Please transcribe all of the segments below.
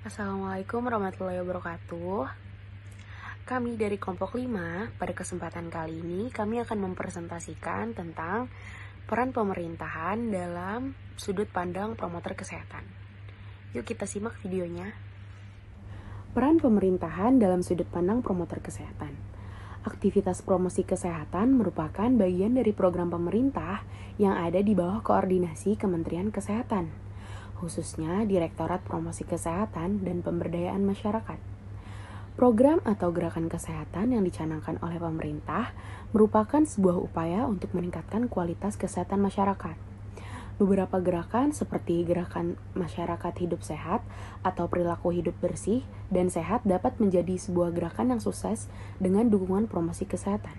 Assalamualaikum warahmatullahi wabarakatuh. Kami dari kelompok 5, pada kesempatan kali ini kami akan mempresentasikan tentang peran pemerintahan dalam sudut pandang promotor kesehatan. Yuk kita simak videonya. Peran pemerintahan dalam sudut pandang promotor kesehatan. Aktivitas promosi kesehatan merupakan bagian dari program pemerintah yang ada di bawah koordinasi Kementerian Kesehatan, khususnya Direktorat Promosi Kesehatan dan Pemberdayaan Masyarakat. Program atau gerakan kesehatan yang dicanangkan oleh pemerintah merupakan sebuah upaya untuk meningkatkan kualitas kesehatan masyarakat. Beberapa gerakan seperti gerakan masyarakat hidup sehat atau perilaku hidup bersih dan sehat dapat menjadi sebuah gerakan yang sukses dengan dukungan promosi kesehatan.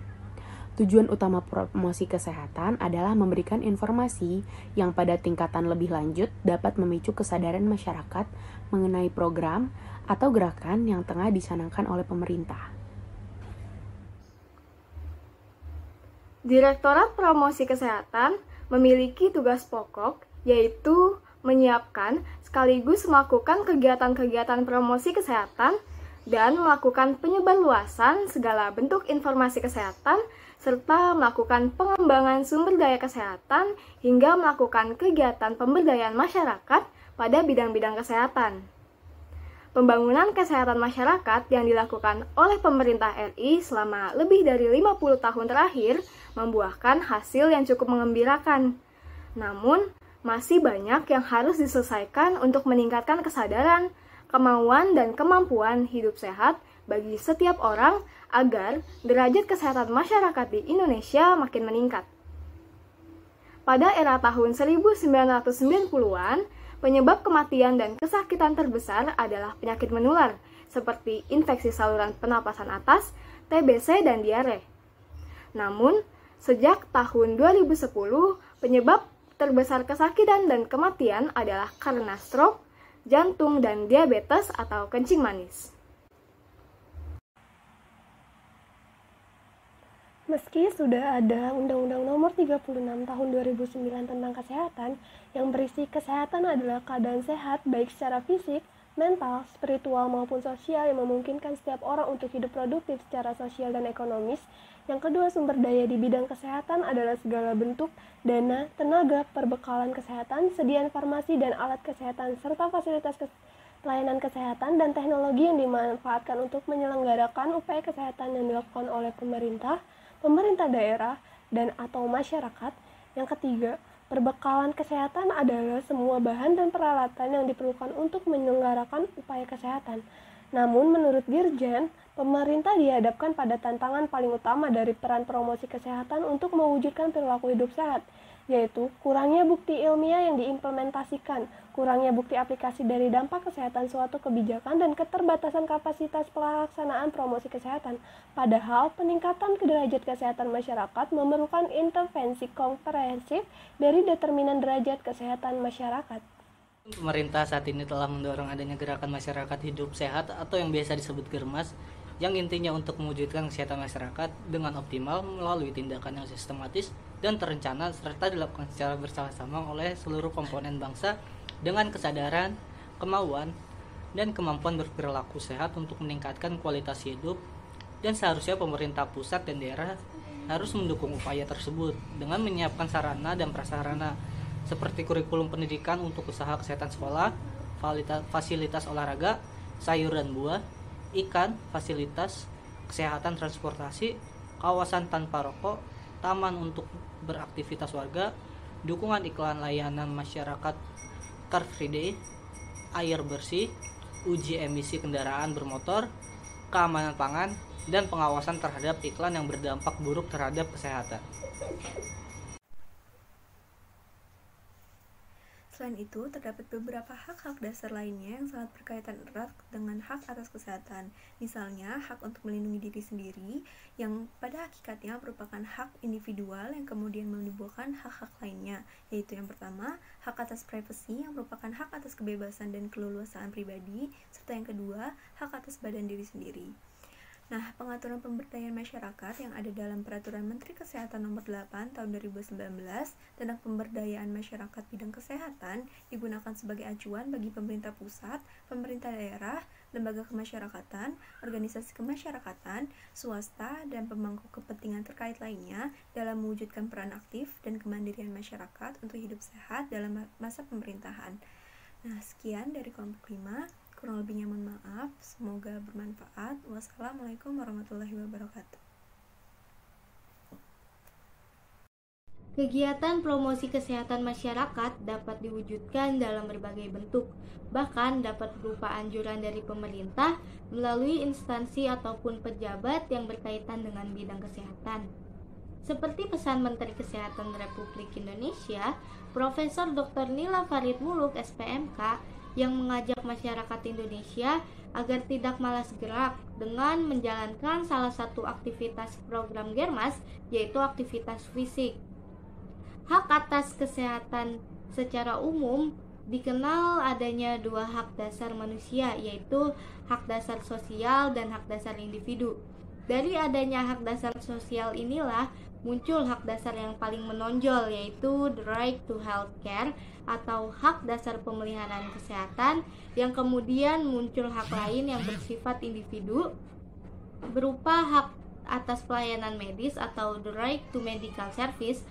Tujuan utama promosi kesehatan adalah memberikan informasi yang pada tingkatan lebih lanjut dapat memicu kesadaran masyarakat mengenai program atau gerakan yang tengah dicanangkan oleh pemerintah. Direktorat Promosi Kesehatan memiliki tugas pokok, yaitu menyiapkan sekaligus melakukan kegiatan-kegiatan promosi kesehatan dan melakukan penyebarluasan segala bentuk informasi kesehatan serta melakukan pengembangan sumber daya kesehatan hingga melakukan kegiatan pemberdayaan masyarakat pada bidang-bidang kesehatan. Pembangunan kesehatan masyarakat yang dilakukan oleh pemerintah RI selama lebih dari 50 tahun terakhir membuahkan hasil yang cukup mengembirakan. Namun, masih banyak yang harus diselesaikan untuk meningkatkan kesadaran, kemauan, dan kemampuan hidup sehat bagi setiap orang agar derajat kesehatan masyarakat di Indonesia makin meningkat. Pada era tahun 1990-an, penyebab kematian dan kesakitan terbesar adalah penyakit menular, seperti infeksi saluran pernapasan atas, TBC, dan diare. Namun, sejak tahun 2010, penyebab terbesar kesakitan dan kematian adalah karena stroke, jantung, dan diabetes atau kencing manis. Meski sudah ada Undang-Undang Nomor 36 Tahun 2009 tentang kesehatan yang berisi kesehatan adalah keadaan sehat baik secara fisik, mental, spiritual maupun sosial yang memungkinkan setiap orang untuk hidup produktif secara sosial dan ekonomis. Yang kedua, sumber daya di bidang kesehatan adalah segala bentuk dana, tenaga, perbekalan kesehatan, sediaan farmasi dan alat kesehatan serta fasilitas pelayanan kesehatan dan teknologi yang dimanfaatkan untuk menyelenggarakan upaya kesehatan yang dilakukan oleh pemerintah daerah, dan atau masyarakat. Yang ketiga, perbekalan kesehatan adalah semua bahan dan peralatan yang diperlukan untuk menyelenggarakan upaya kesehatan. Namun, menurut Dirjen, pemerintah dihadapkan pada tantangan paling utama dari peran promosi kesehatan untuk mewujudkan perilaku hidup sehat, yaitu kurangnya bukti ilmiah yang diimplementasikan, kurangnya bukti aplikasi dari dampak kesehatan suatu kebijakan, dan keterbatasan kapasitas pelaksanaan promosi kesehatan. Padahal, peningkatan derajat kesehatan masyarakat memerlukan intervensi komprehensif dari determinan derajat kesehatan masyarakat. Pemerintah saat ini telah mendorong adanya gerakan masyarakat hidup sehat atau yang biasa disebut Germas, yang intinya untuk mewujudkan kesehatan masyarakat dengan optimal melalui tindakan yang sistematis dan terencana serta dilakukan secara bersama-sama oleh seluruh komponen bangsa dengan kesadaran, kemauan, dan kemampuan berperilaku sehat untuk meningkatkan kualitas hidup. Dan seharusnya pemerintah pusat dan daerah harus mendukung upaya tersebut dengan menyiapkan sarana dan prasarana seperti kurikulum pendidikan untuk usaha kesehatan sekolah, fasilitas olahraga, sayur dan buah, ikan, fasilitas kesehatan transportasi, kawasan tanpa rokok, taman untuk beraktivitas warga, dukungan iklan layanan masyarakat Car Free Day, air bersih, uji emisi kendaraan bermotor, keamanan pangan, dan pengawasan terhadap iklan yang berdampak buruk terhadap kesehatan. Selain itu, terdapat beberapa hak-hak dasar lainnya yang sangat berkaitan erat dengan hak atas kesehatan. Misalnya, hak untuk melindungi diri sendiri, yang pada hakikatnya merupakan hak individual yang kemudian menimbulkan hak-hak lainnya, yaitu yang pertama, hak atas privasi yang merupakan hak atas kebebasan dan keleluasaan pribadi, serta yang kedua, hak atas badan diri sendiri. Nah, pengaturan pemberdayaan masyarakat yang ada dalam Peraturan Menteri Kesehatan Nomor 8 Tahun 2019 tentang pemberdayaan masyarakat bidang kesehatan digunakan sebagai acuan bagi pemerintah pusat, pemerintah daerah, lembaga kemasyarakatan, organisasi kemasyarakatan, swasta, dan pemangku kepentingan terkait lainnya dalam mewujudkan peran aktif dan kemandirian masyarakat untuk hidup sehat dalam masa pemerintahan. Nah, sekian dari kelompok 5. Kurang lebihnya mohon maaf, semoga bermanfaat. Wassalamualaikum warahmatullahi wabarakatuh. Kegiatan promosi kesehatan masyarakat dapat diwujudkan dalam berbagai bentuk, bahkan dapat berupa anjuran dari pemerintah melalui instansi ataupun pejabat yang berkaitan dengan bidang kesehatan. Seperti pesan Menteri Kesehatan Republik Indonesia, Profesor Dr. Nila Farid Muluk, SPMK, yang mengajak masyarakat Indonesia agar tidak malas gerak dengan menjalankan salah satu aktivitas program Germas, yaitu aktivitas fisik. Hak atas kesehatan secara umum dikenal adanya dua hak dasar manusia, yaitu hak dasar sosial dan hak dasar individu. Dari adanya hak dasar sosial inilah muncul hak dasar yang paling menonjol, yaitu the right to health care atau hak dasar pemeliharaan kesehatan, yang kemudian muncul hak lain yang bersifat individu berupa hak atas pelayanan medis atau the right to medical service,